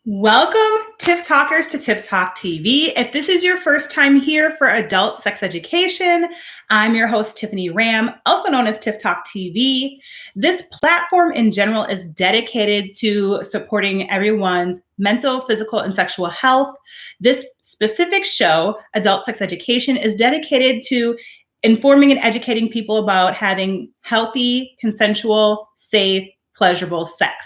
Welcome, Tiff Talkers, to Tiff Talk TV. If this is your first time here for adult sex education, I'm your host, Tiffany Ramm, also known as Tiff Talk TV. This platform in general is dedicated to supporting everyone's mental, physical, and sexual health. This specific show, Adult Sex Education, is dedicated to informing and educating people about having healthy, consensual, safe, pleasurable sex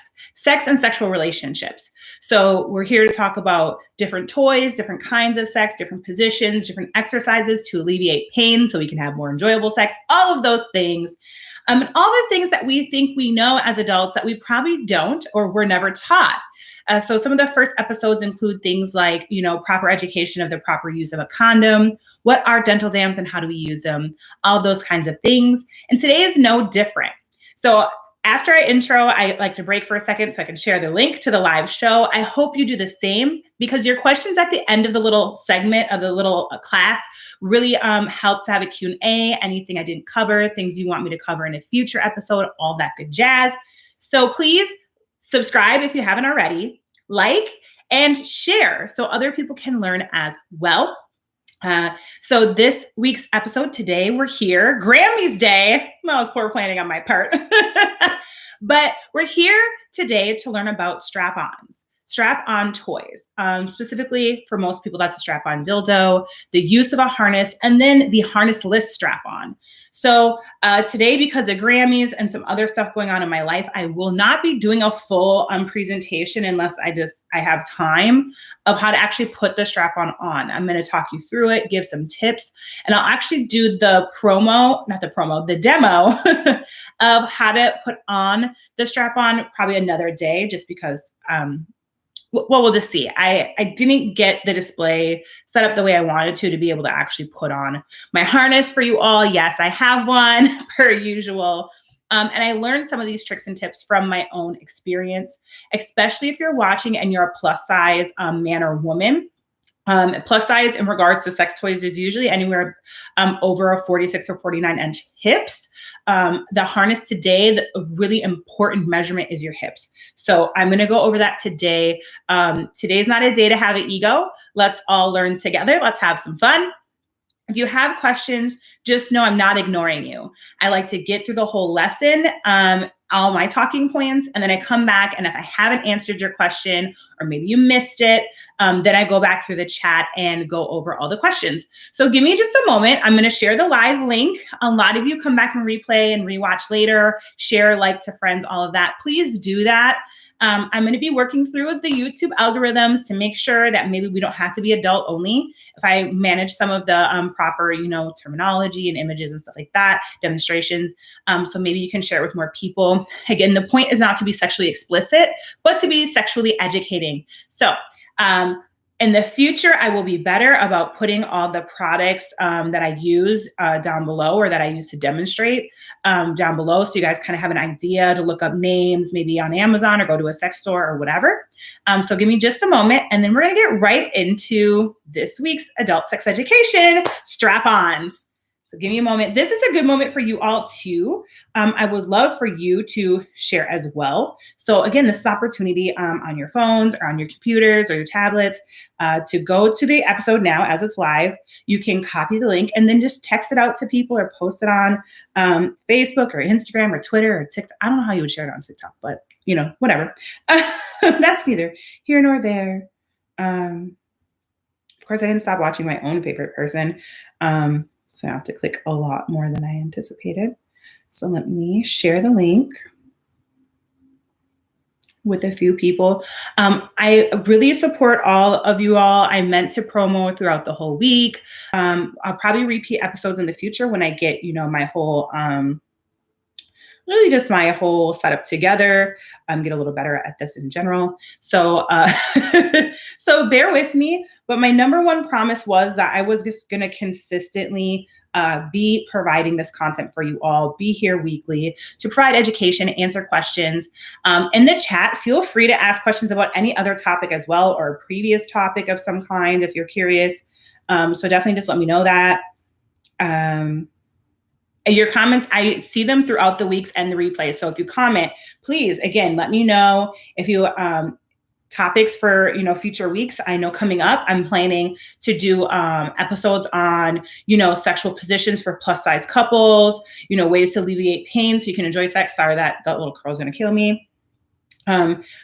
and sexual relationships. So we're here to talk about different toys, different kinds of sex, different positions, different exercises to alleviate pain so we can have more enjoyable sex, all of those things. And all the things that we think we know as adults that we probably don't or were never taught. So some of the first episodes include things like, proper education of the proper use of a condom, what are dental dams and how do we use them, all of those kinds of things. And today is no different. So after I intro, I like to break for a second so I can share the link to the live show. I hope you do the same because your questions at the end of the little segment of the little class really help to have a Q&A, anything I didn't cover, things you want me to cover in a future episode, all that good jazz. So please subscribe if you haven't already, like, and share so other people can learn as well. So this week's episode today, we're here, Grammys Day. That was poor planning on my part. But we're here today to learn about strap-on toys. Specifically for most people, that's a strap-on dildo, the use of a harness, and then the harnessless strap-on. So today, because of Grammys and some other stuff going on in my life, I will not be doing a full presentation unless I have time of how to actually put the strap-on on. I'm going to talk you through it, give some tips, and I'll actually do the demo of how to put on the strap-on probably another day, just because we'll just see. I didn't get the display set up the way I wanted to be able to actually put on my harness for you all. Yes, I have one per usual. And I learned some of these tricks and tips from my own experience, especially if you're watching and you're a plus size man or woman. Plus size in regards to sex toys is usually anywhere over a 46 or 49 inch hips. The harness today, the really important measurement is your hips. So I'm going to go over that today. Today's not a day to have an ego. Let's all learn together. Let's have some fun. If you have questions, just know I'm not ignoring you. I like to get through the whole lesson, all my talking points, and then I come back, and if I haven't answered your question, or maybe you missed it, then I go back through the chat and go over all the questions. So give me just a moment. I'm going to share the live link. A lot of you come back and replay and rewatch later, share, like to friends, all of that. Please do that. I'm going to be working through with the YouTube algorithms to make sure that maybe we don't have to be adult only. If I manage some of the proper, terminology and images and stuff like that, demonstrations. So maybe you can share it with more people. Again, the point is not to be sexually explicit, but to be sexually educating. So in the future, I will be better about putting all the products that I use down below, or that I use to demonstrate down below. So you guys kind of have an idea to look up names, maybe on Amazon or go to a sex store or whatever. So give me just a moment, and then we're going to get right into this week's adult sex education strap-ons. So give me a moment. This is a good moment for you all too. I would love for you to share as well. So again, this is opportunity on your phones or on your computers or your tablets to go to the episode now as it's live. You can copy the link and then just text it out to people or post it on Facebook or Instagram or Twitter or TikTok. I don't know how you would share it on TikTok, but whatever. That's neither here nor there. Of course, I didn't stop watching my own favorite person. So I have to click a lot more than I anticipated. So let me share the link with a few people. I really support all of you all. I meant to promo throughout the whole week. I'll probably repeat episodes in the future when I get, my whole, really just my whole setup together, get a little better at this in general. So, so bear with me, but my number one promise was that I was just going to consistently be providing this content for you all, be here weekly to provide education, answer questions. In the chat, feel free to ask questions about any other topic as well, or a previous topic of some kind if you're curious. So definitely just let me know that. Your comments, I see them throughout the weeks and the replays. So if you comment, please, again, let me know if you topics for, future weeks. I know coming up, I'm planning to do episodes on, sexual positions for plus size couples, ways to alleviate pain so you can enjoy sex. Sorry, that little curl's going to kill me.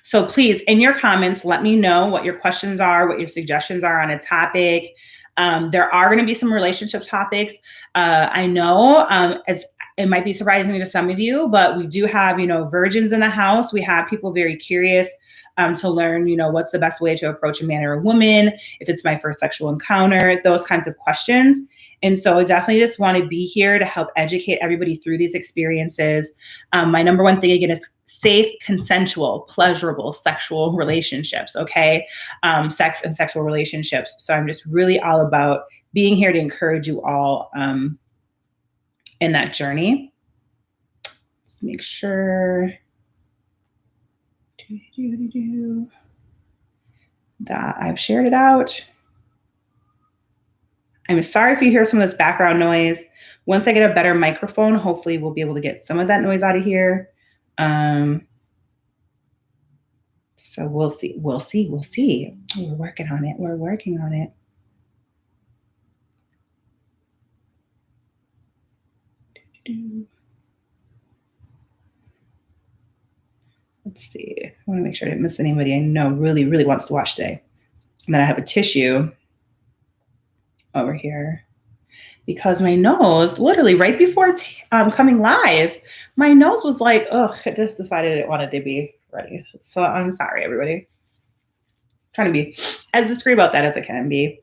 So please, in your comments, let me know what your questions are, what your suggestions are on a topic. There are going to be some relationship topics. I know it might be surprising to some of you, but we do have, virgins in the house. We have people very curious to learn, what's the best way to approach a man or a woman, if it's my first sexual encounter, those kinds of questions. And so I definitely just want to be here to help educate everybody through these experiences. My number one thing, again, is safe, consensual, pleasurable sexual relationships, okay? Sex and sexual relationships. So I'm just really all about being here to encourage you all in that journey. Let's make sure that I've shared it out. I'm sorry if you hear some of this background noise. Once I get a better microphone, hopefully we'll be able to get some of that noise out of here. So we'll see. We're working on it. Let's see. I want to make sure I didn't miss anybody I know really, really wants to watch today. And then I have a tissue over here because my nose, literally right before coming live, my nose was like, oh, I just decided it wanted to be ready. So I'm sorry, everybody. I'm trying to be as discreet about that as I can be.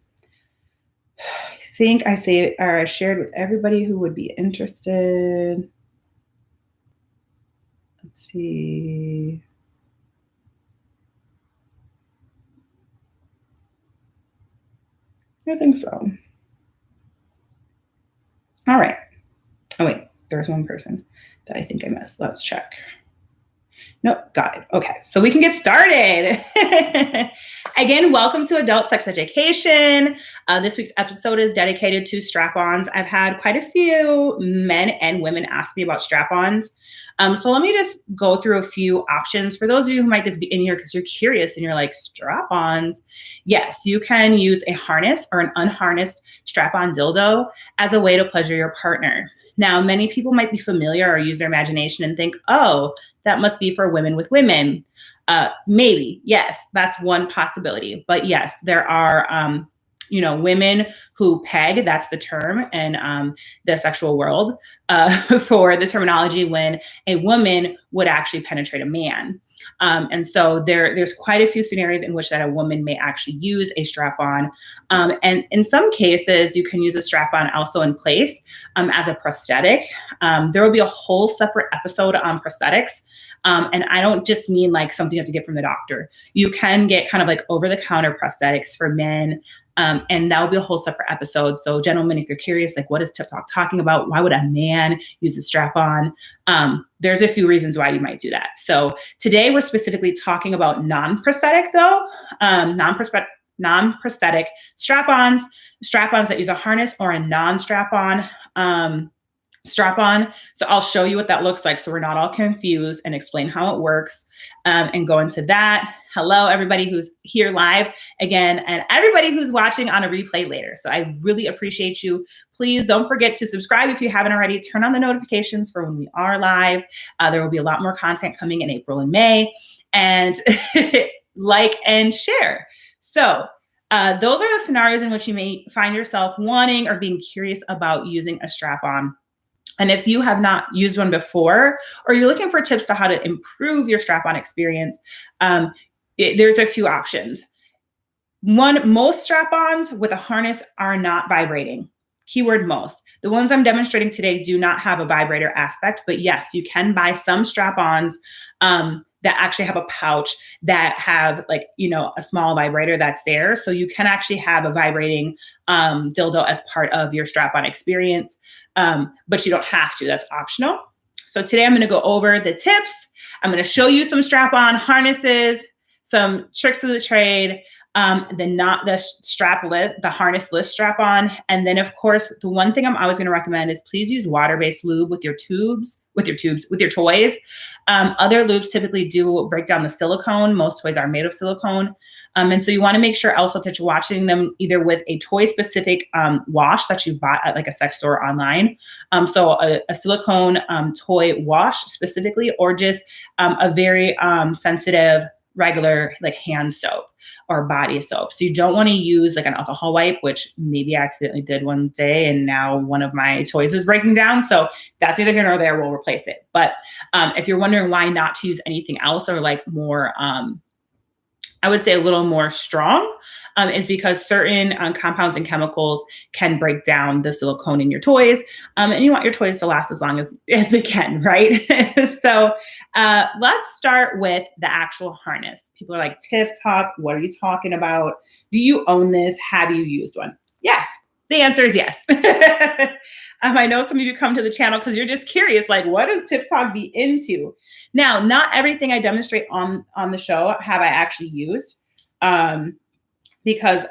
I think I shared with everybody who would be interested. Let's see. I think so. All right. Oh, wait. There's one person that I think I missed. Let's check. Nope, got it. Okay, so we can get started. Again, welcome to Adult Sex Education. This week's episode is dedicated to strap-ons. I've had quite a few men and women ask me about strap-ons. So let me just go through a few options. For those of you who might just be in here because you're curious and you're like, strap-ons? Yes, you can use a harness or an unharnessed strap-on dildo as a way to pleasure your partner. Now, many people might be familiar or use their imagination and think, oh, that must be for women with women. Maybe, yes, that's one possibility. But yes, there are, women who peg, that's the term in the sexual world for the terminology when a woman would actually penetrate a man. And so there's quite a few scenarios in which that a woman may actually use a strap-on. And in some cases, you can use a strap-on also in place as a prosthetic. There will be a whole separate episode on prosthetics. And I don't just mean like something you have to get from the doctor. You can get kind of like over-the-counter prosthetics for men. And that will be a whole separate episode. So gentlemen, if you're curious, like what is TiffTalk talking about? Why would a man use a strap-on? There's a few reasons why you might do that. So today we're specifically talking about non-prosthetic though, non-prosthetic strap-ons that use a harness or a non-strap-on strap-on. So I'll show you what that looks like so we're not all confused and explain how it works and go into that. Hello, everybody who's here live again and everybody who's watching on a replay later. So I really appreciate you. Please don't forget to subscribe if you haven't already. Turn on the notifications for when we are live. There will be a lot more content coming in April and May. And like and share. So those are the scenarios in which you may find yourself wanting or being curious about using a strap-on. And if you have not used one before, or you're looking for tips to how to improve your strap-on experience, there's a few options. One, most strap-ons with a harness are not vibrating. Keyword most. The ones I'm demonstrating today do not have a vibrator aspect, but yes, you can buy some strap-ons that actually have a pouch that have like, a small vibrator that's there. So you can actually have a vibrating dildo as part of your strap-on experience, but you don't have to, that's optional. So today I'm gonna go over the tips. I'm gonna show you some strap-on harnesses, some tricks of the trade, the harnessless strap-on. And then of course, the one thing I'm always gonna recommend is please use water-based lube with your tubes with your tubes, with your toys. Other loops typically do break down the silicone. Most toys are made of silicone. And so you want to make sure also that you're washing them either with a toy specific wash that you bought at like a sex store online. So a silicone toy wash specifically, or just a very sensitive regular like hand soap or body soap. So you don't want to use like an alcohol wipe, which maybe I accidentally did one day and now one of my toys is breaking down. So that's neither here nor there. We'll replace it. But if you're wondering why not to use anything else or like more, I would say a little more strong, is because certain compounds and chemicals can break down the silicone in your toys. And you want your toys to last as long as they can, right? So let's start with the actual harness. People are like, Tiff Talk, what are you talking about? Do you own this? Have you used one? Yes. The answer is yes. I know some of you come to the channel because you're just curious, like, what does Tiff Talk be into? Now, not everything I demonstrate on the show have I actually used, because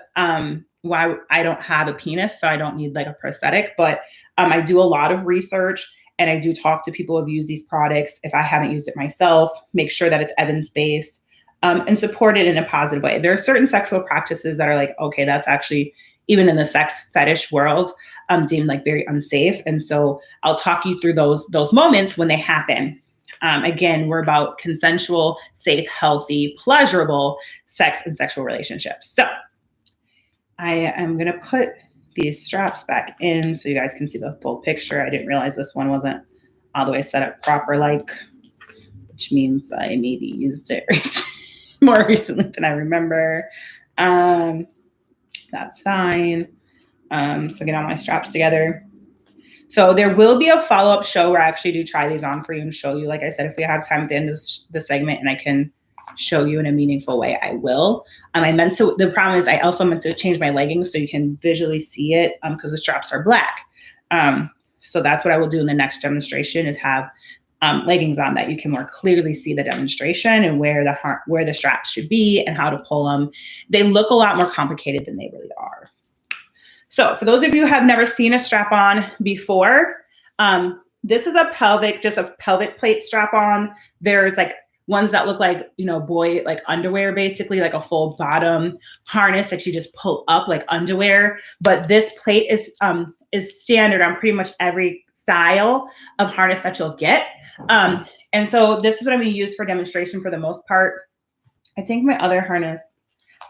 why I don't have a penis, so I don't need like a prosthetic. But I do a lot of research, and I do talk to people who've used these products. If I haven't used it myself, make sure that it's evidence-based, and support it in a positive way. There are certain sexual practices that are like, okay, that's actually, even in the sex fetish world, deemed like very unsafe. And so I'll talk you through those moments when they happen. Again, we're about consensual, safe, healthy, pleasurable sex and sexual relationships. So I am going to put these straps back in so you guys can see the full picture. I didn't realize this one wasn't all the way set up proper, like, which means I maybe used it more recently than I remember. That's fine. So get all my straps together. So there will be a follow-up show where I actually do try these on for you and show you. Like I said, if we have time at the end of the segment and I can show you in a meaningful way, I will. The problem is I also meant to change my leggings so you can visually see it, because the straps are black. So that's what I will do in the next demonstration, is have leggings on that you can more clearly see the demonstration and where the straps should be and how to pull them. They look a lot more complicated than they really are. So for those of you who have never seen a strap on before, this is just a pelvic plate strap on. There's like ones that look like, boy, like underwear, basically like a full bottom harness that you just pull up like underwear. But this plate is standard on pretty much every style of harness that you'll get. And so this is what I'm going to use for demonstration for the most part. I think my other harness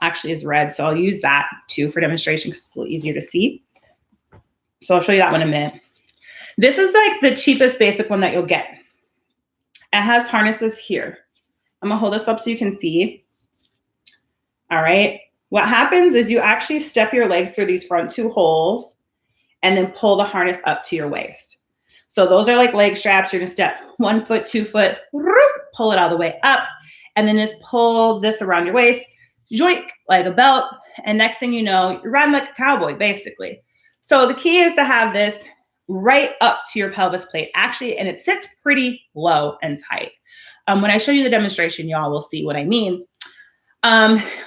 actually is red, so I'll use that too for demonstration because it's a little easier to see. So I'll show you that one in a minute. This is like the cheapest basic one that you'll get. It has harnesses here. I'm gonna hold this up so you can see. All right. What happens is you actually step your legs through these front two holes and then pull the harness up to your waist. So those are like leg straps. You're gonna step 1 foot, 2 foot, pull it all the way up, and then just pull this around your waist, joink, like a belt. And next thing you know, you're riding like a cowboy, basically. So the key is to have this right up to your pelvis plate, actually, and it sits pretty low and tight. When I show you the demonstration, y'all will see what I mean.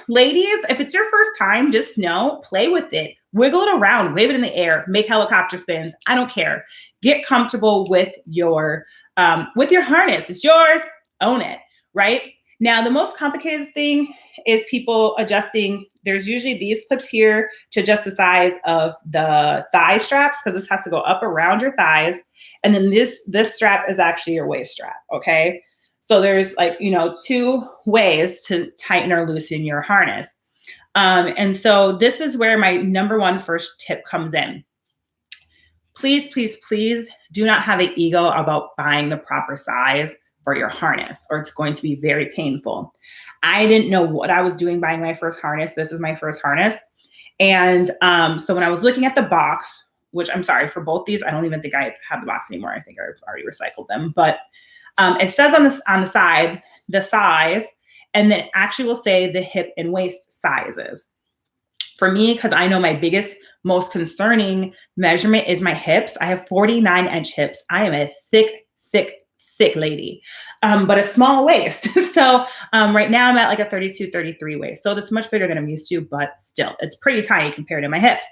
Ladies, if it's your first time, just know, play with it, wiggle it around, wave it in the air, make helicopter spins. I don't care. Get comfortable with your harness. It's yours. Own it. Right now, the most complicated thing is people adjusting. There's usually these clips here to adjust the size of the thigh straps, because this has to go up around your thighs, and then this strap is actually your waist strap. Okay. So there's like, 2 ways to tighten or loosen your harness. And so this is where my number one first tip comes in. Please, please, please do not have an ego about buying the proper size for your harness, or it's going to be very painful. I didn't know what I was doing buying my first harness. This is my first harness. And so when I was looking at the box, which I'm sorry, for both these, I don't even think I have the box anymore. I think I already recycled them. But it says on the side, the size, and then it actually will say the hip and waist sizes. For me, because I know my biggest, most concerning measurement is my hips. I have 49-inch hips. I am a thick, thick, thick lady, but a small waist. So right now I'm at like a 32, 33 waist. So that's much bigger than I'm used to, but still, it's pretty tiny compared to my hips.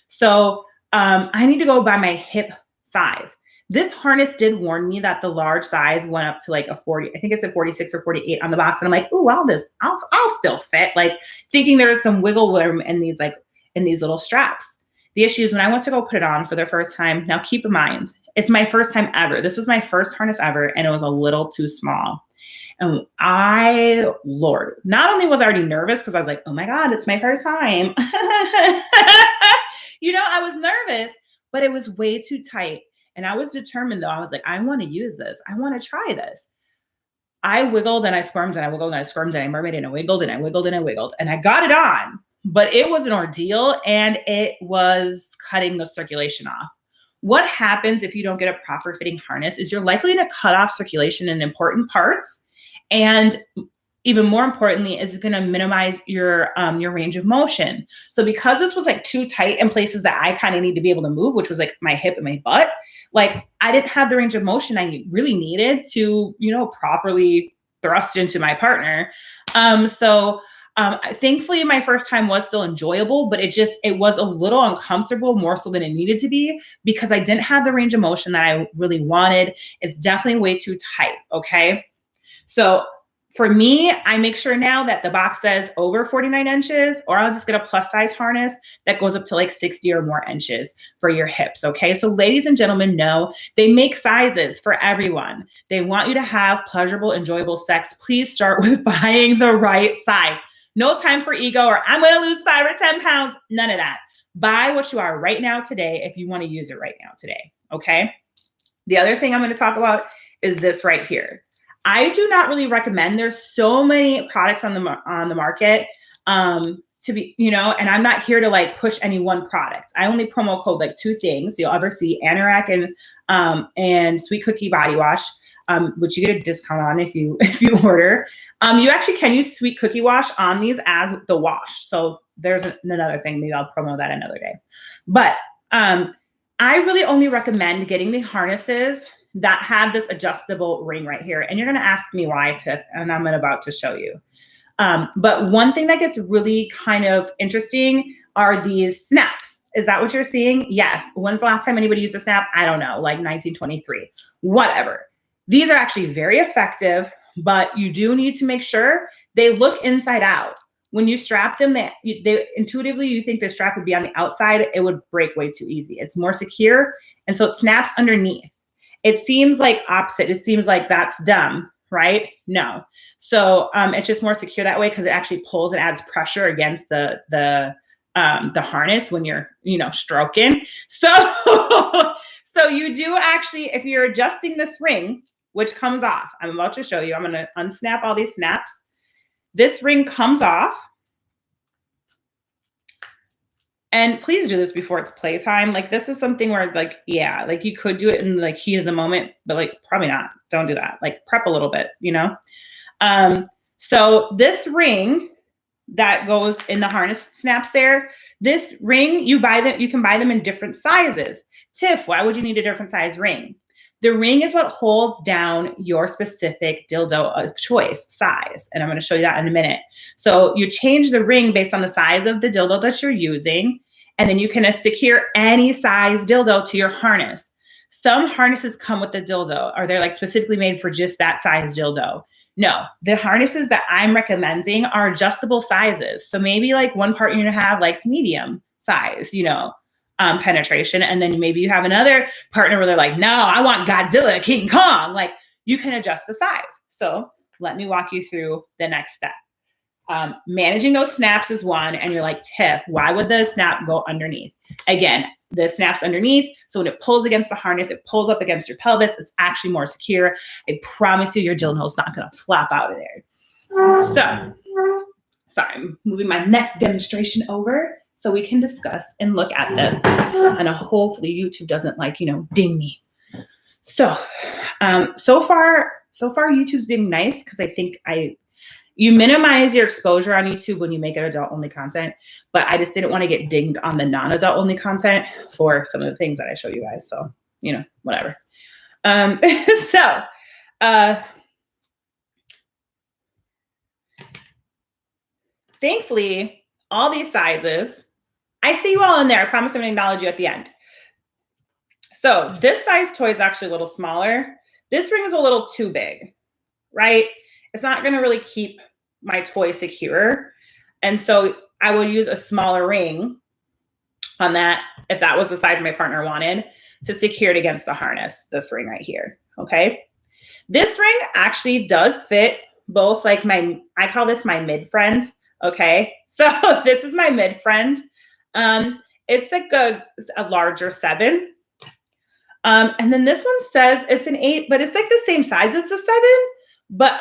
So I need to go by my hip size. This harness did warn me that the large size went up to like a 40, I think it's a 46 or 48 on the box. And I'm like, ooh, I'll still fit, like thinking there was some wiggle room in these, like in these little straps. The issue is when I went to go put it on for the first time, now keep in mind, it's my first time ever. This was my first harness ever, and it was a little too small. And Lord, not only was I already nervous because I was like, oh my God, it's my first time. I was nervous, but it was way too tight. And I was determined though. I was like, I want to use this. I want to try this. I wiggled and I squirmed and I wiggled and I squirmed and I mermaid and I wiggled and I wiggled and I wiggled and I got it on, but it was an ordeal and it was cutting the circulation off. What happens if you don't get a proper fitting harness is you're likely to cut off circulation in important parts. And even more importantly, is going to minimize your range of motion. So because this was like too tight in places that I kind of need to be able to move, which was like my hip and my butt, like I didn't have the range of motion I really needed to, properly thrust into my partner. Thankfully my first time was still enjoyable, but it was a little uncomfortable, more so than it needed to be, because I didn't have the range of motion that I really wanted. It's definitely way too tight. Okay. So for me, I make sure now that the box says over 49 inches, or I'll just get a plus size harness that goes up to like 60 or more inches for your hips. Okay. So ladies and gentlemen know they make sizes for everyone. They want you to have pleasurable, enjoyable sex. Please start with buying the right size. No time for ego or I'm going to lose 5 or 10 pounds. None of that. Buy what you are right now today if you want to use it right now today. Okay. The other thing I'm going to talk about is this right here. I do not really recommend. There's so many products on the market to be, and I'm not here to like push any one product. I only promo code like 2 things you'll ever see: Anorak and Sweet Cookie body wash, which you get a discount on if you order. You actually can use Sweet Cookie wash on these as the wash. So there's another thing. Maybe I'll promo that another day. But I really only recommend getting the harnesses that have this adjustable ring right here. And you're going to ask me why, Tiff, and I'm about to show you. But one thing that gets really kind of interesting are these snaps. Is that what you're seeing? Yes. When's the last time anybody used a snap? I don't know, like 1923, whatever. These are actually very effective, but you do need to make sure they look inside out. When you strap them, they intuitively, you think the strap would be on the outside. It would break way too easy. It's more secure. And so it snaps underneath. It seems like opposite. It seems like that's dumb, right? No. So it's just more secure that way because it actually pulls and adds pressure against the harness when you're, stroking. So, so you do actually, if you're adjusting this ring, which comes off, I'm about to show you. I'm going to unsnap all these snaps. This ring comes off. And please do this before it's playtime. Like this is something where like, yeah, like you could do it in like heat of the moment, but like probably not. Don't do that. Like prep a little bit, So this ring that goes in the harness snaps there, this ring, you can buy them in different sizes. Tiff, why would you need a different size ring? The ring is what holds down your specific dildo of choice size. And I'm going to show you that in a minute. So you change the ring based on the size of the dildo that you're using. And then you can secure any size dildo to your harness. Some harnesses come with the dildo, or they're like specifically made for just that size dildo. No, the harnesses that I'm recommending are adjustable sizes. So maybe like one partner you have likes medium size, penetration. And then maybe you have another partner where they're like, no, I want Godzilla, King Kong. Like you can adjust the size. So let me walk you through the next step. Managing those snaps is one. And you're like, Tiff, why would the snap go underneath? Again, the snap's underneath. So when it pulls against the harness, it pulls up against your pelvis. It's actually more secure. I promise you your dildo is not going to flap out of there. So, sorry, I'm moving my next demonstration over so we can discuss and look at this. And hopefully YouTube doesn't ding me. So, so far YouTube's being nice because I think you minimize your exposure on YouTube when you make it adult only content, but I just didn't want to get dinged on the non-adult only content for some of the things that I show you guys. So, whatever. Thankfully, all these sizes, I see you all in there. I promise I'm going to acknowledge you at the end. So this size toy is actually a little smaller. This ring is a little too big, right? It's not going to really keep my toy secure. And so I would use a smaller ring on that, if that was the size my partner wanted, to secure it against the harness, this ring right here, okay? This ring actually does fit both, like I call this my mid friend, okay? So this is my mid friend. It's like a larger 7. And then this one says it's an 8, but it's like the same size as the 7, but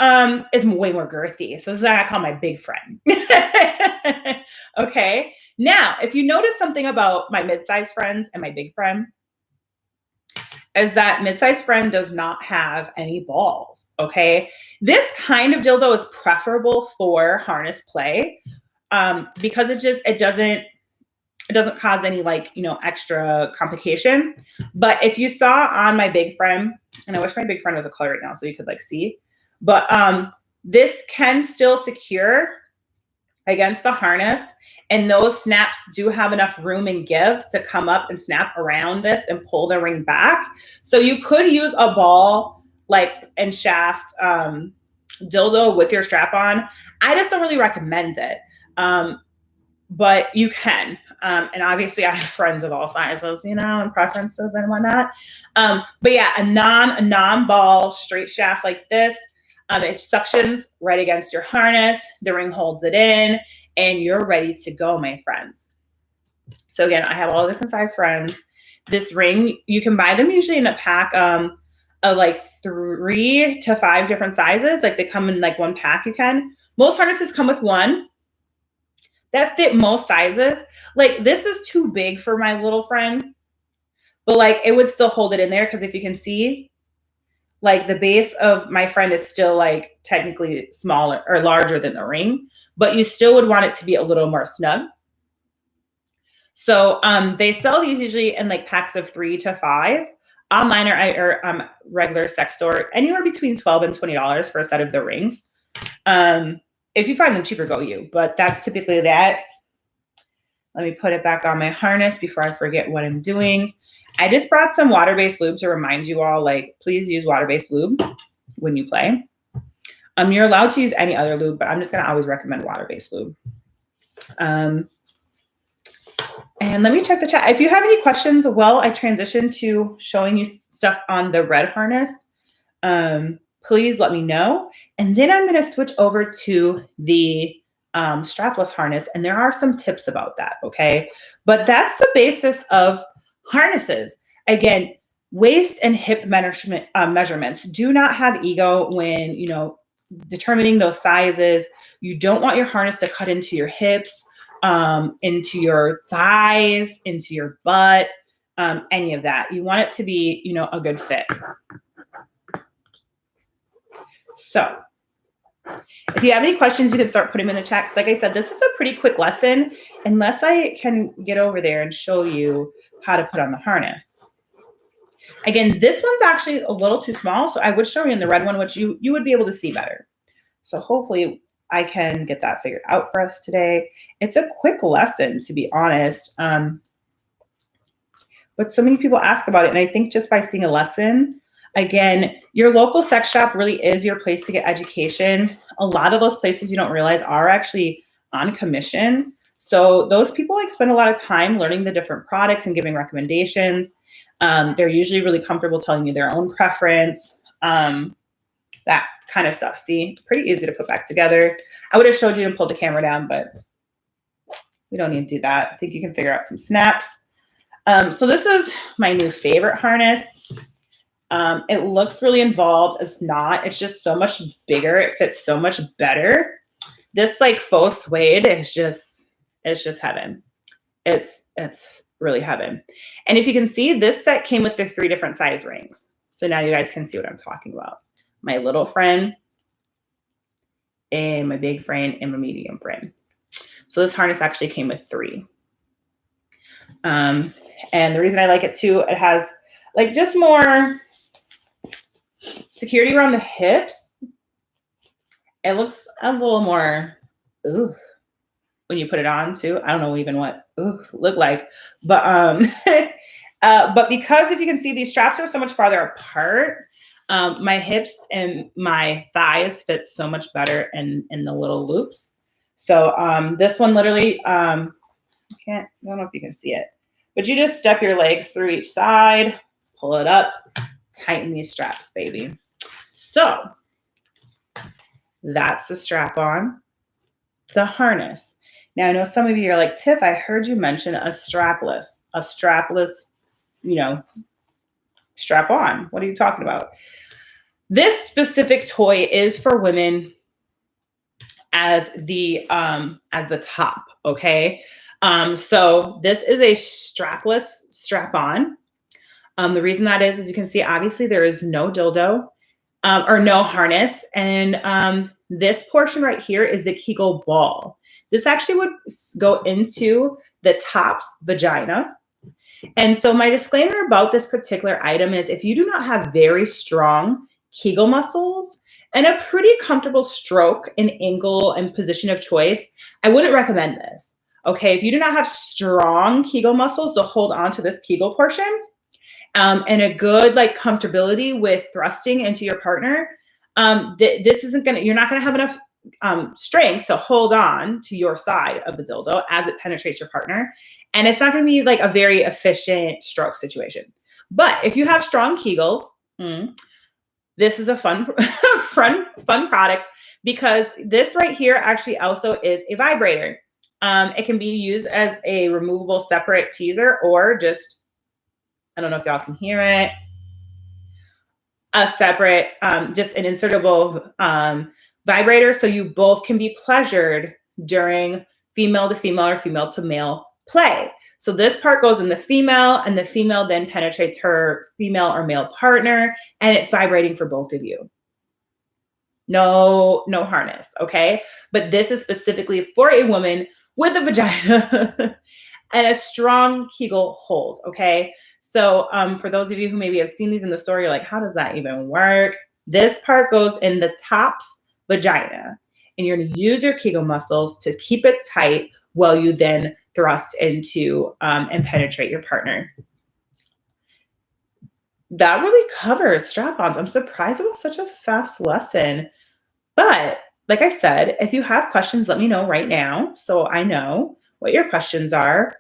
it's way more girthy. So this is what I call my big friend. Okay. Now, if you notice something about my mid-size friends and my big friend, is that mid-size friend does not have any balls. Okay. This kind of dildo is preferable for harness play because it doesn't cause any, like, extra complication. But if you saw on my big friend, and I wish my big friend was a color right now so you could like see, but this can still secure against the harness, and those snaps do have enough room and give to come up and snap around this and pull the ring back. So you could use a ball and shaft dildo with your strap on. I just don't really recommend it. But you can. And obviously I have friends of all sizes, and preferences and whatnot. But yeah, a non-ball straight shaft like this, it suctions right against your harness, the ring holds it in, and you're ready to go, my friends. So again, I have all different size friends. This ring, you can buy them usually in a pack of like 3 to 5 different sizes. Like they come in like one pack you can. Most harnesses come with one that fit most sizes. Like this is too big for my little friend, but like it would still hold it in there, because if you can see, like the base of my friend is still like technically smaller or larger than the ring, but you still would want it to be a little more snug. So they sell these usually in like packs of 3 to 5 online or regular sex store, anywhere between $12 and $20 for a set of the rings. If you find them cheaper, go you, but that's typically that. Let me put it back on my harness before I forget what I'm doing. I just brought some water-based lube to remind you all, like, please use water-based lube when you play. You're allowed to use any other lube, but I'm just going to always recommend water-based lube. And let me check the chat. If you have any questions while I transition to showing you stuff on the red harness, please let me know. And then I'm going to switch over to the strapless harness. And there are some tips about that. Okay. But that's the basis of harnesses. Again, waist and hip measurements. Do not have ego when, determining those sizes. You don't want your harness to cut into your hips, into your thighs, into your butt, any of that. You want it to be, a good fit. So if you have any questions, you can start putting them in the chat. Because like I said, this is a pretty quick lesson, unless I can get over there and show you how to put on the harness. Again, this one's actually a little too small, so I would show you in the red one, which you would be able to see better. So hopefully I can get that figured out for us today. It's a quick lesson, to be honest. But so many people ask about it, and I think just by seeing a lesson, again, your local sex shop really is your place to get education. A lot of those places, you don't realize, are actually on commission. So those people spend a lot of time learning the different products and giving recommendations. They're usually really comfortable telling you their own preference, that kind of stuff. See, pretty easy to put back together. I would have showed you and pulled the camera down, but we don't need to do that. I think you can figure out some snaps. So this is my new favorite harness. It looks really involved. It's not. It's just so much bigger. It fits so much better. This like faux suede is just, it's just heaven. It's really heaven. And if you can see, this set came with the 3 different size rings. So now you guys can see what I'm talking about. My little friend, and my big friend, and my medium friend. So this harness actually came with 3. And the reason I like it too, it has like just more security around the hips. It looks a little more when you put it on too. I don't know even what look like, but But because if you can see, these straps are so much farther apart, my hips and my thighs fit so much better in the little loops. So this one literally, I don't know if you can see it, but you just step your legs through each side, pull it up, tighten these straps, baby. So that's the strap on, the harness. Now I know some of you are like, Tiff, I heard you mention a strapless, you know, strap on. What are you talking about? This specific toy is for women as the top, okay? So this is a strapless strap-on. The reason that is, as you can see, obviously there is no dildo or no harness. And this portion right here is the Kegel ball. This actually would go into the top's vagina. And so my disclaimer about this particular item is if you do not have very strong Kegel muscles and a pretty comfortable stroke and angle and position of choice, I wouldn't recommend this. Okay, if you do not have strong Kegel muscles to hold on to this Kegel portion and a good like comfortability with thrusting into your partner, this isn't gonna, you're not gonna have enough strength to hold on to your side of the dildo as it penetrates your partner. And it's not gonna be like a very efficient stroke situation. But if you have strong Kegels, this is a fun product because this right here actually also is a vibrator. It can be used as a removable separate teaser or just, I don't know if y'all can hear it, a separate, just an insertable vibrator. So you both can be pleasured during female to female or female to male play. So this part goes in the female and the female then penetrates her female or male partner and it's vibrating for both of you. No harness, okay? But this is specifically for a woman with a vagina and a strong Kegel hold, okay? So for those of you who maybe have seen these in the store, you're like, how does that even work? This part goes in the top's vagina and you're gonna use your Kegel muscles to keep it tight while you then thrust into and penetrate your partner. That really covers strap-ons. I'm surprised it was such a fast lesson. But like I said, if you have questions, let me know right now so I know what your questions are.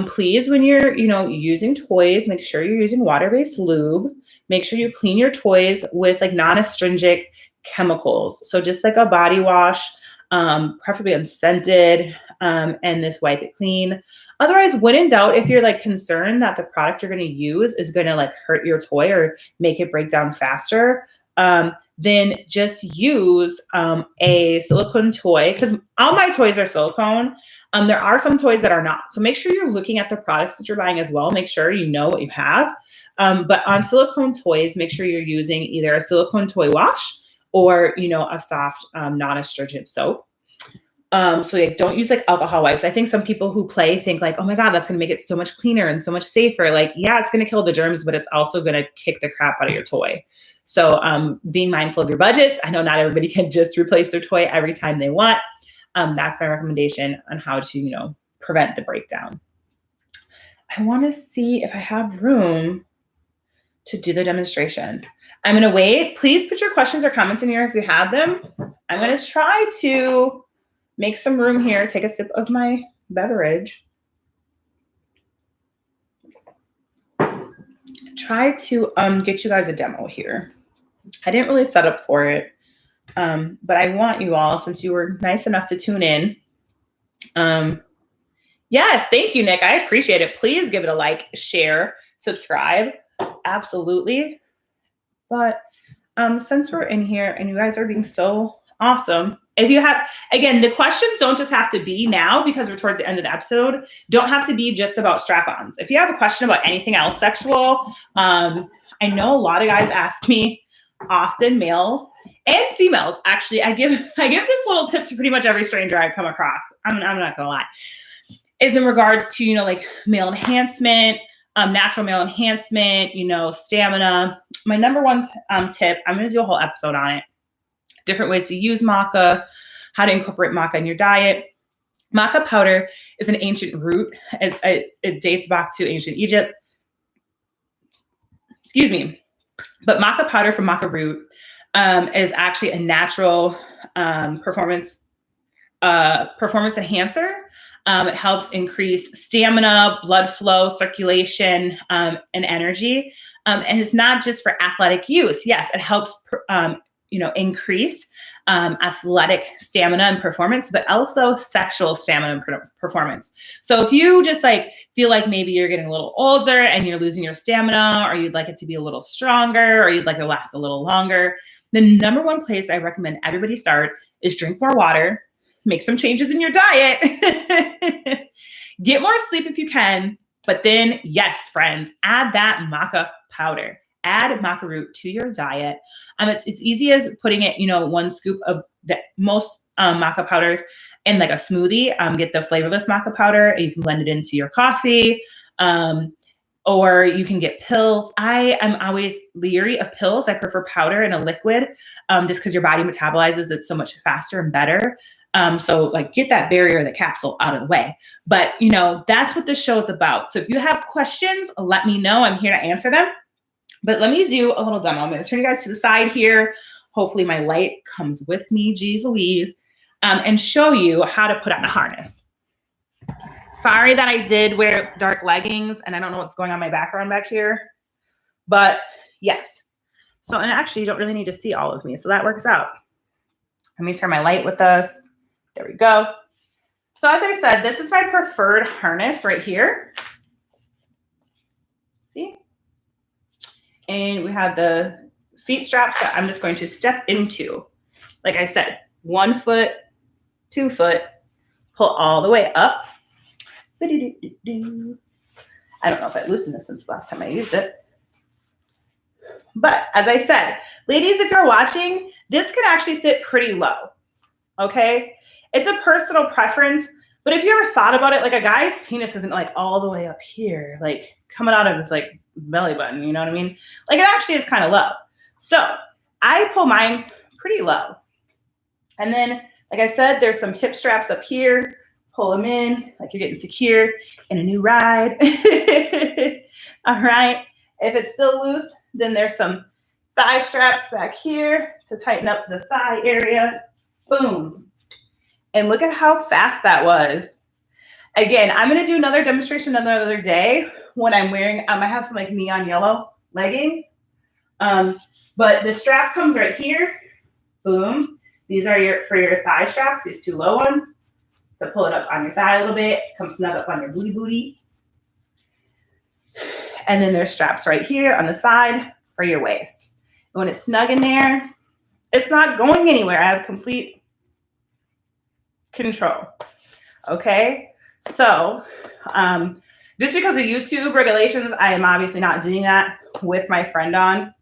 Please, when you're using toys, make sure you're using water-based lube. Make sure you clean your toys with like non-astringent chemicals. So just like a body wash, preferably unscented, and this wipe it clean. Otherwise, when in doubt, if you're like concerned that the product you're going to use is going to like hurt your toy or make it break down faster, then just use a silicone toy because all my toys are silicone. There are some toys that are not. So make sure you're looking at the products that you're buying as well. Make sure you know what you have. But on silicone toys, make sure you're using either a silicone toy wash or, a soft non-astringent soap. So like, don't use like alcohol wipes. I think some people who play think like, oh my God, that's going to make it so much cleaner and so much safer. Like, yeah, it's going to kill the germs, but it's also going to kick the crap out of your toy. So being mindful of your budgets. I know not everybody can just replace their toy every time they want. That's my recommendation on how to, prevent the breakdown. I want to see if I have room to do the demonstration. I'm going to wait. Please put your questions or comments in here if you have them. I'm going to try to make some room here. Take a sip of my beverage. Try to get you guys a demo here. I didn't really set up for it, but I want you all, since you were nice enough to tune in. Yes, thank you, Nick. I appreciate it. Please give it a like, share, subscribe. Absolutely. But since we're in here and you guys are being so awesome, if you have, again, the questions don't just have to be now because we're towards the end of the episode, don't have to be just about strap-ons. If you have a question about anything else sexual, I know a lot of guys ask me often, males and females. Actually, I give this little tip to pretty much every stranger I come across. I'm not gonna lie, is in regards to, like male enhancement, natural male enhancement, stamina. My number one tip, I'm going to do a whole episode on it. Different ways to use maca, how to incorporate maca in your diet. Maca powder is an ancient root. It dates back to ancient Egypt. excuse me. But maca powder from maca root is actually a natural performance enhancer. It helps increase stamina, blood flow, circulation, and energy. And it's not just for athletic use. Yes, it helps, increase athletic stamina and performance, but also sexual stamina and performance. So if you just like feel like maybe you're getting a little older and you're losing your stamina, or you'd like it to be a little stronger, or you'd like it to last a little longer, the number one place I recommend everybody start is drink more water, make some changes in your diet, get more sleep if you can, but then, yes, friends, add that maca powder. Add maca root to your diet. It's easy as putting it, 1 scoop of the most maca powders in like a smoothie. Get the flavorless maca powder and you can blend it into your coffee. Or you can get pills. I am always leery of pills. I prefer powder and a liquid, just because your body metabolizes it so much faster and better. So like get that barrier, the capsule out of the way. But that's what this show is about. So if you have questions, let me know. I'm here to answer them. But let me do a little demo. I'm going to turn you guys to the side here. Hopefully my light comes with me, geez Louise, and show you how to put on a harness. Sorry that I did wear dark leggings and I don't know what's going on in my background back here, but yes. So, and actually you don't really need to see all of me, so that works out. Let me turn my light with us. There we go. So as I said, this is my preferred harness right here. See? And we have the feet straps that I'm just going to step into. Like I said, 1 foot, 2 foot, pull all the way up. I don't know if I loosened this since the last time I used it. But as I said, ladies, if you're watching, this can actually sit pretty low, okay? It's a personal preference, but if you ever thought about it, like a guy's penis isn't like all the way up here, like coming out of his like belly button, you know what I mean? Like it actually is kind of low. So I pull mine pretty low. And then, like I said, there's some hip straps up here. Pull them in like you're getting secure in a new ride. All right. If it's still loose, then there's some thigh straps back here to tighten up the thigh area. Boom. And look at how fast that was. Again, I'm going to do another demonstration another day when I'm wearing, I have some like neon yellow leggings. But the strap comes right here. Boom. These are for your thigh straps, these 2 low ones. So pull it up on your thigh a little bit, come snug up on your booty. And then there's straps right here on the side for your waist. And when it's snug in there, it's not going anywhere. I have complete control. Okay. So just because of YouTube regulations, I am obviously not doing that with my friend on.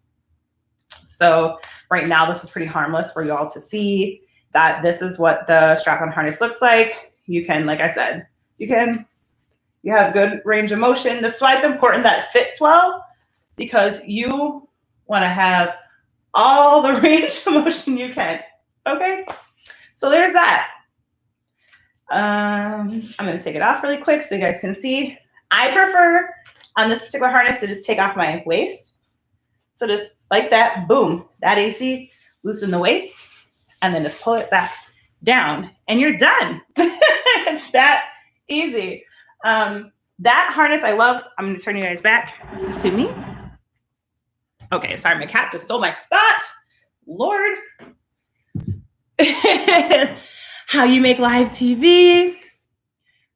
So right now, this is pretty harmless for y'all to see that this is what the strap-on harness looks like. You can, like I said, you have good range of motion. This is why it's important that it fits well, because you want to have all the range of motion you can. Okay, so there's that. I'm going to take it off really quick so you guys can see. I prefer on this particular harness to just take off my waist. So just like that, boom, that AC, loosen the waist, and then just pull it back down and you're done. It's that easy. That harness I love. I'm going to turn you guys back to me. Okay, sorry, my cat just stole my spot. Lord. How you make live TV.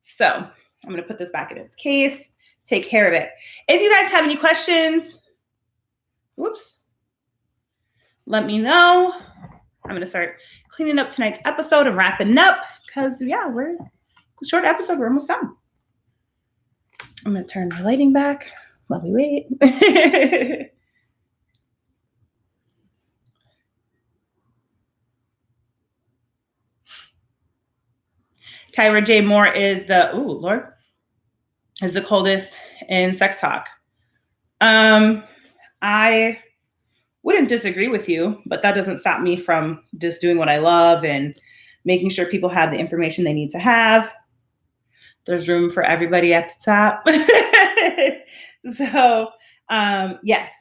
So I'm going to put this back in its case. Take care of it. If you guys have any questions, let me know. I'm going to start cleaning up tonight's episode and wrapping up because, yeah, we're a short episode. We're almost done. I'm going to turn my lighting back while we wait. Tyra J. Moore is the coldest in sex talk. I wouldn't disagree with you, but that doesn't stop me from just doing what I love and making sure people have the information they need to have. There's room for everybody at the top. So, yes,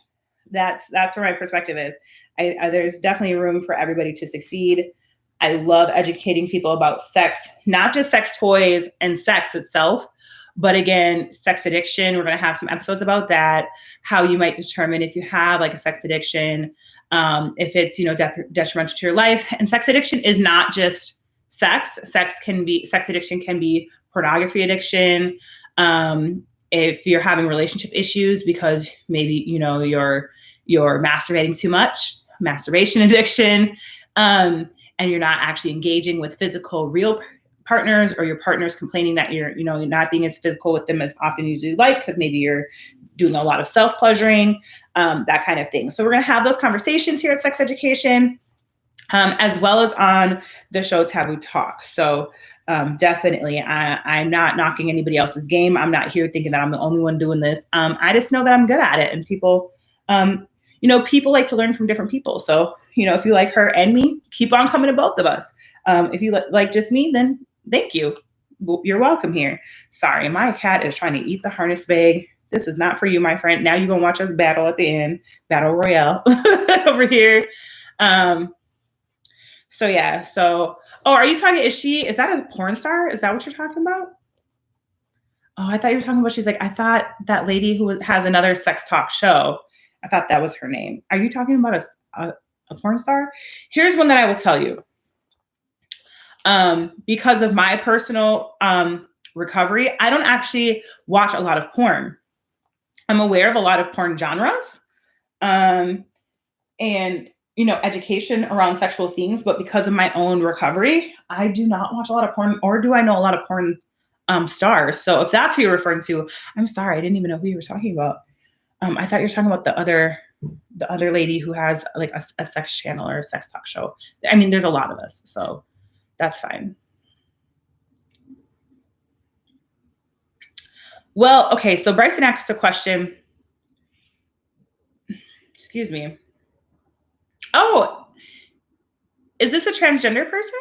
That's where my perspective is. There's definitely room for everybody to succeed. I love educating people about sex, not just sex toys and sex itself, but again, sex addiction. We're going to have some episodes about that, how you might determine if you have like a sex addiction, if it's, detrimental to your life. And sex addiction is not just sex. Sex addiction can be pornography addiction. If you're having relationship issues because maybe, you're masturbating too much, masturbation addiction, and you're not actually engaging with physical, real partners, or your partner's complaining that you're not being as physical with them as often as you'd like because maybe you're doing a lot of self-pleasuring, that kind of thing. So we're going to have those conversations here at Sex Education, as well as on the show Taboo Talk. So definitely, I'm not knocking anybody else's game. I'm not here thinking that I'm the only one doing this. I just know that I'm good at it, and people, people like to learn from different people. So, if you like her and me, keep on coming to both of us. If you like just me, then thank you. You're welcome here. Sorry, my cat is trying to eat the harness bag. This is not for you, my friend. Now you're going to watch us battle at the end. Battle Royale over here. So yeah. So, are you talking, is that a porn star? Is that what you're talking about? Oh, I thought you were talking about, I thought that lady who has another sex talk show, I thought that was her name. Are you talking about a porn star? Here's one that I will tell you. Because of my personal recovery, I don't actually watch a lot of porn. I'm aware of a lot of porn genres, and education around sexual things, but because of my own recovery, I do not watch a lot of porn, or do I know a lot of porn stars. So if that's who you're referring to, I'm sorry, I didn't even know who you were talking about. I thought you were talking about the other lady who has like a sex channel or a sex talk show. I mean, there's a lot of us, so that's fine. Well, okay, so Bryson asked a question. Excuse me. Oh, is this a transgender person?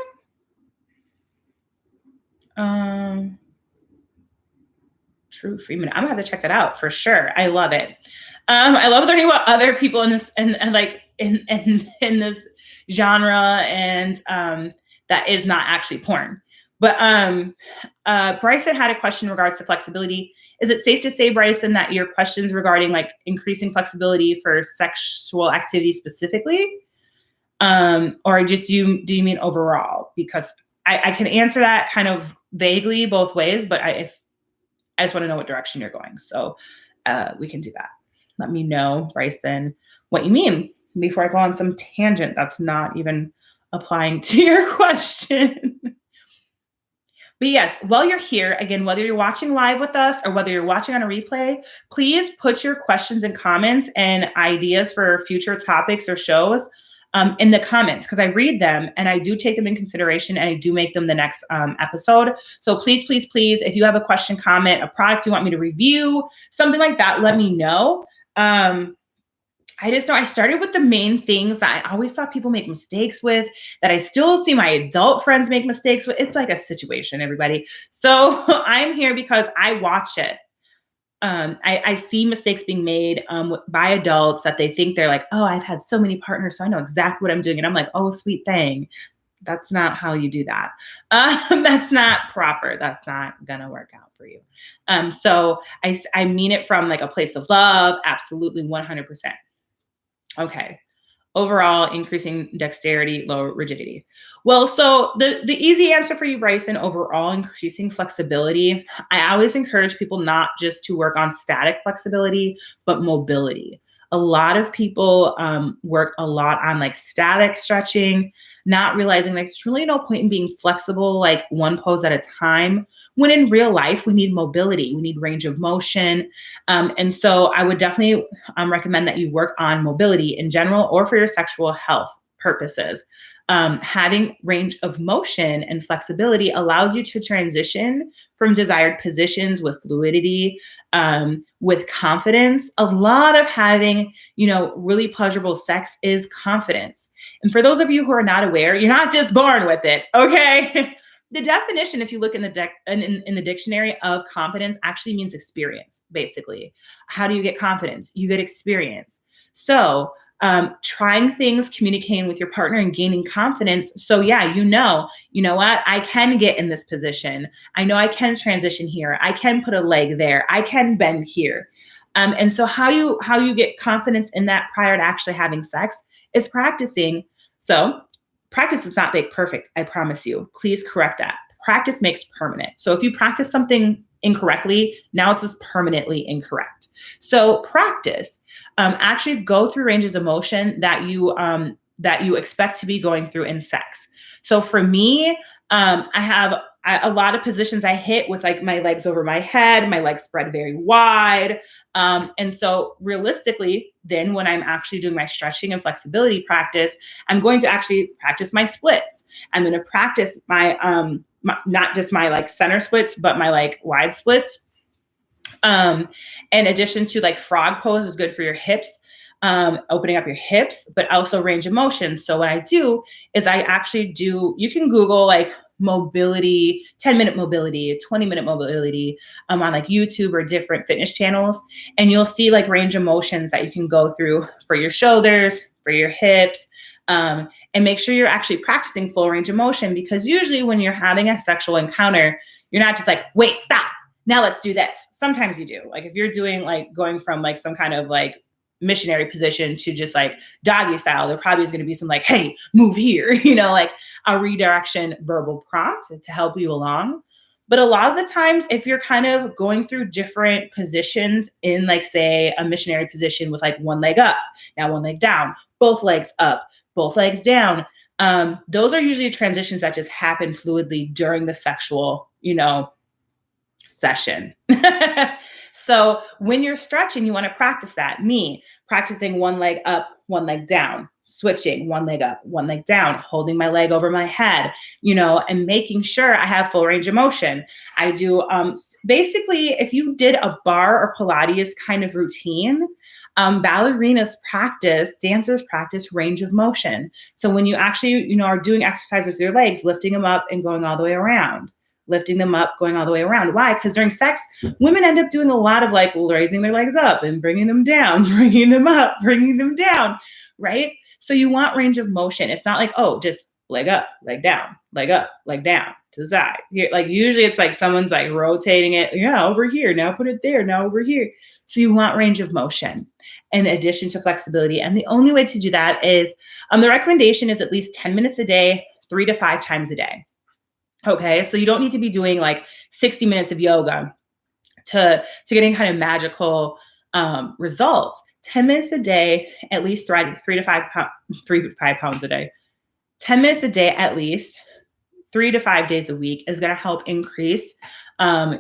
True Freeman. I'm gonna have to check that out for sure. I love it. I love learning about other people in this and like in this genre, and that is not actually porn. But Bryson had a question in regards to flexibility. Is it safe to say, Bryson, that your questions regarding like increasing flexibility for sexual activity specifically, or just do you mean overall? Because I can answer that kind of vaguely both ways, but I just want to know what direction you're going. So we can do that. Let me know, Bryson, what you mean before I go on some tangent that's not even applying to your question. But yes, while you're here, again, whether you're watching live with us or whether you're watching on a replay, please put your questions and comments and ideas for future topics or shows in the comments, because I read them and I do take them in consideration, and I do make them the next episode. So please, please, please, if you have a question, comment, a product you want me to review, something like that, let me know. I just know I started with the main things that I always thought people make mistakes with, that I still see my adult friends make mistakes with. It's like a situation, everybody. So I'm here because I watch it. I see mistakes being made by adults that they think they're like, oh, I've had so many partners, so I know exactly what I'm doing. And I'm like, oh, sweet thing. That's not how you do that. That's not proper. That's not going to work out for you. So I mean it from like a place of love. Absolutely 100%. Okay. Overall, increasing dexterity, low rigidity. Well, so the easy answer for you, Bryson, overall, increasing flexibility. I always encourage people not just to work on static flexibility, but mobility. A lot of people work a lot on like static stretching, not realizing like there's really no point in being flexible, like one pose at a time, when in real life, we need mobility, we need range of motion. And so I would definitely recommend that you work on mobility in general or for your sexual health purposes. Having range of motion and flexibility allows you to transition from desired positions with fluidity, with confidence. A lot of having, really pleasurable sex is confidence. And for those of you who are not aware, you're not just born with it, okay? The definition, if you look in the dictionary of confidence, actually means experience, basically. How do you get confidence? You get experience. So trying things, communicating with your partner, and gaining confidence. So yeah, you know what? I can get in this position. I know I can transition here. I can put a leg there. I can bend here. And so how you get confidence in that prior to actually having sex is practicing. So practice does not make perfect, I promise you. Please correct that. Practice makes permanent. So if you practice something incorrectly, now it's just permanently incorrect. So practice. Actually go through ranges of motion that you expect to be going through in sex. So for me, I have a lot of positions I hit with like my legs over my head, my legs spread very wide. And so realistically, then when I'm actually doing my stretching and flexibility practice, I'm going to actually practice my splits. I'm going to practice not just my like center splits, but my like wide splits. In addition to like frog pose is good for your hips, opening up your hips, but also range of motion. So what I do is you can Google like mobility, 10-minute mobility, 20-minute mobility on like YouTube or different fitness channels. And you'll see like range of motions that you can go through for your shoulders, for your hips, and make sure you're actually practicing full range of motion, because usually when you're having a sexual encounter, you're not just like, wait, stop. Now let's do this. Sometimes you do. Like if you're doing like going from like some kind of like missionary position to just like doggy style, there probably is going to be some like, hey, move here, like a redirection verbal prompt to help you along. But a lot of the times, if you're kind of going through different positions in like, say, a missionary position with like one leg up, now one leg down, both legs up, both legs down, those are usually transitions that just happen fluidly during the sexual, session. So when you're stretching, you want to practice that. Me practicing one leg up, one leg down, switching one leg up, one leg down, holding my leg over my head, and making sure I have full range of motion. I do basically, if you did a bar or Pilates kind of routine, ballerinas practice, dancers practice range of motion. So when you actually, are doing exercises with your legs, lifting them up and going all the way around. Lifting them up, going all the way around. Why? Because during sex, women end up doing a lot of like raising their legs up and bringing them down, bringing them up, bringing them down, right? So you want range of motion. It's not like, oh, just leg up, leg down, leg up, leg down to the side. Like usually it's like someone's like rotating it. Yeah, over here. Now put it there. Now over here. So you want range of motion in addition to flexibility. And the only way to do that is the recommendation is at least 10 minutes a day, 3 to 5 times a day. Okay, so you don't need to be doing like 60 minutes of yoga to get any kind of magical results. 10 minutes a day, at least 3 to 5 pounds a day. 10 minutes a day, at least 3 to 5 days a week is going to help increase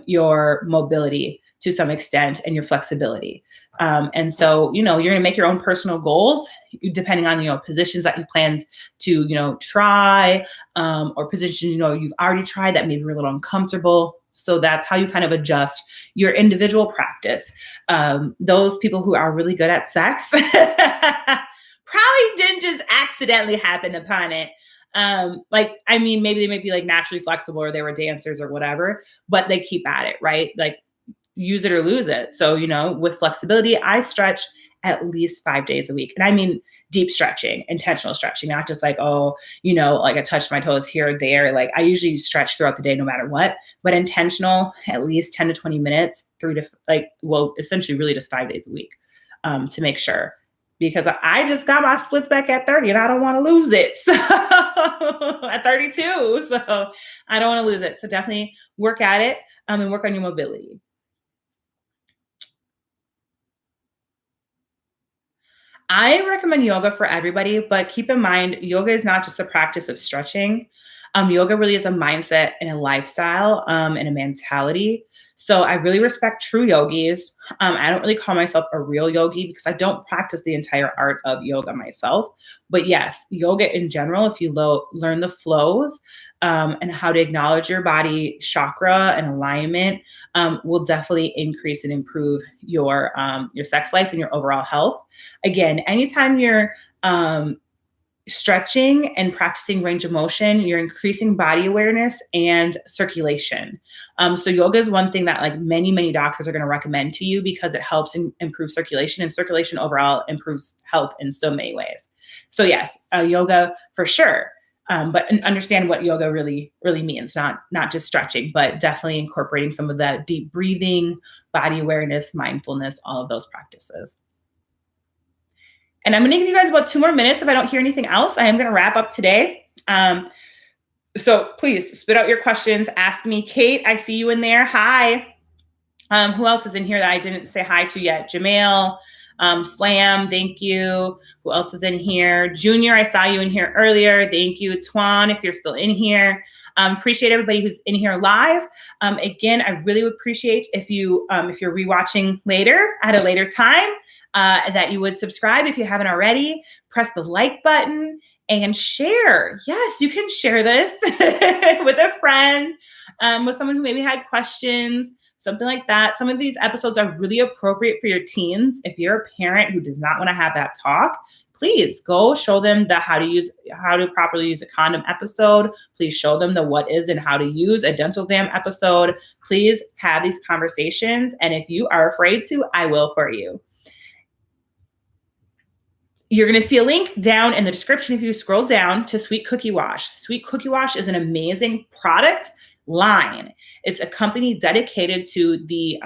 your mobility to some extent and your flexibility. And so, you're going to make your own personal goals depending on, positions that you plan to, try or positions, you've already tried that maybe you're a little uncomfortable. So that's how you kind of adjust your individual practice. Those people who are really good at sex probably didn't just accidentally happen upon it. Maybe they might be like naturally flexible or they were dancers or whatever, but they keep at it, right? Like use it or lose it. So, with flexibility, I stretch at least 5 days a week. And I mean, deep stretching, intentional stretching, not just like, like I touched my toes here or there. Like I usually stretch throughout the day, no matter what, but intentional, at least 10 to 20 minutes, essentially really just 5 days a week, to make sure, because I just got my splits back at 30 and I don't want to lose it. So at 32. So I don't want to lose it. So definitely work at it, and work on your mobility. I recommend yoga for everybody, but keep in mind, yoga is not just the practice of stretching. Yoga really is a mindset and a lifestyle, and a mentality. So I really respect true yogis. I don't really call myself a real yogi because I don't practice the entire art of yoga myself. But yes, yoga in general, if you learn the flows and how to acknowledge your body chakra and alignment, will definitely increase and improve your sex life and your overall health. Again, anytime you're stretching and practicing range of motion, you're increasing body awareness and circulation. So yoga is one thing that like many doctors are going to recommend to you because it helps improve circulation, and circulation overall improves health in so many ways. So yes, yoga for sure. But understand what yoga really means, not just stretching, but definitely incorporating some of that deep breathing, body awareness, mindfulness, all of those practices. And I'm going to give you guys about 2 more minutes. If I don't hear anything else, I am going to wrap up today. So please spit out your questions. Ask me. Kate, I see you in there. Hi. Who else is in here that I didn't say hi to yet? Jamail, Slam, thank you. Who else is in here? Junior, I saw you in here earlier. Thank you. Twan, if you're still in here. Appreciate everybody who's in here live. Again, I really would appreciate if you're rewatching later at a later time, that you would subscribe if you haven't already. Press the like button and share. Yes, you can share this with a friend, with someone who maybe had questions, something like that. Some of these episodes are really appropriate for your teens. If you're a parent who does not want to have that talk, please go show them the how to properly use a condom episode. Please show them the what is and how to use a dental dam episode. Please have these conversations. And if you are afraid to, I will for you. You're going to see a link down in the description if you scroll down to Sweet Cookie Wash. Sweet Cookie Wash is an amazing product line. It's a company dedicated to the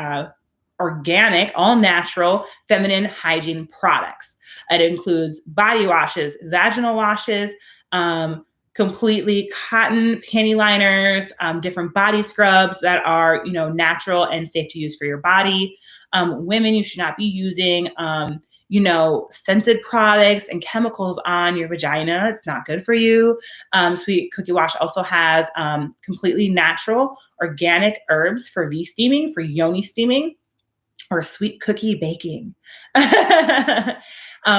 organic, all natural, feminine hygiene products. It includes body washes, vaginal washes, completely cotton panty liners, different body scrubs that are, natural and safe to use for your body. Women, you should not be using scented products and chemicals on your vagina. It's not good for you. Sweet Cookie Wash also has completely natural organic herbs for V-steaming, for yoni steaming, or sweet cookie baking,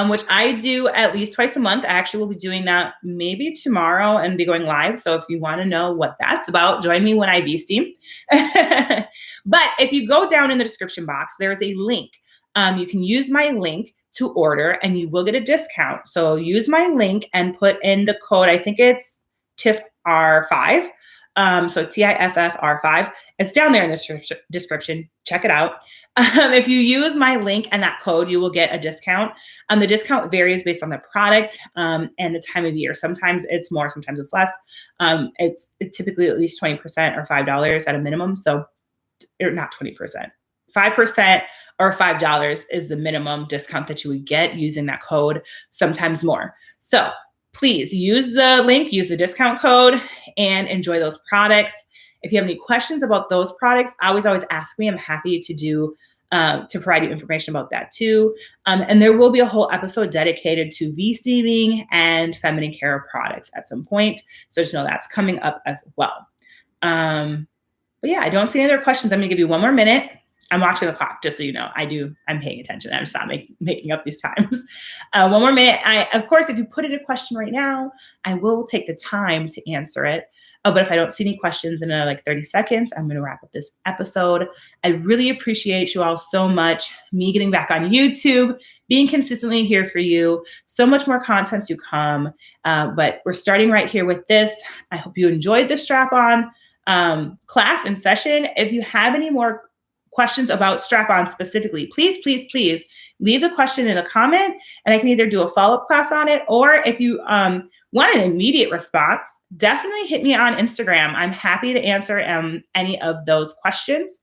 which I do at least twice a month. I actually will be doing that maybe tomorrow and be going live. So if you want to know what that's about, join me when I V-steam. But if you go down in the description box, there's a link. You can use my link to order and you will get a discount. So use my link and put in the code. I think it's TiffR5. So TIFFR5. It's down there in the description. Check it out. If you use my link and that code, you will get a discount. The discount varies based on the product and the time of year. Sometimes it's more, sometimes it's less. It's typically at least 20% or $5 at a minimum. So, or not 20%. 5% or $5 is the minimum discount that you would get using that code, sometimes more. So please use the link, use the discount code, and enjoy those products. If you have any questions about those products, always ask me. I'm happy to provide you information about that too. And there will be a whole episode dedicated to V-steaming and feminine care products at some point. So just know that's coming up as well. But yeah, I don't see any other questions. I'm gonna give you 1 more minute. I'm watching the clock, just so you know. I'm paying attention. I'm just not making up these times. 1 more minute. Of course, if you put in a question right now, I will take the time to answer it. But if I don't see any questions in like 30 seconds, I'm going to wrap up this episode. I really appreciate you all so much. Me getting back on YouTube, being consistently here for you. So much more content to come. But we're starting right here with this. I hope you enjoyed the strap-on class and session. If you have any more questions about strap-on specifically, please leave the question in a comment and I can either do a follow-up class on it, or if you want an immediate response, definitely hit me on Instagram. I'm happy to answer any of those questions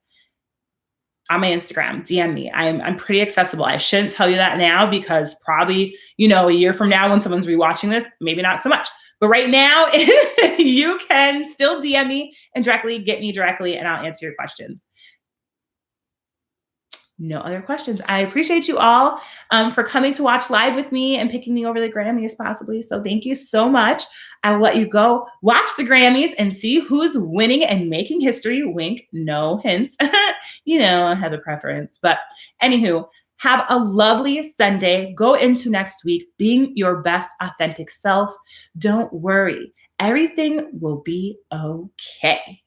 on my Instagram. DM me. I'm pretty accessible. I shouldn't tell you that now because probably, a year from now when someone's rewatching this, maybe not so much. But right now, you can still DM me and get me directly, and I'll answer your questions. No other questions. I appreciate you all for coming to watch live with me and picking me over the Grammys possibly. So thank you so much. I will let you go watch the Grammys and see who's winning and making history. Wink, no hints. I have a preference. But anywho, have a lovely Sunday. Go into next week being your best authentic self. Don't worry. Everything will be okay.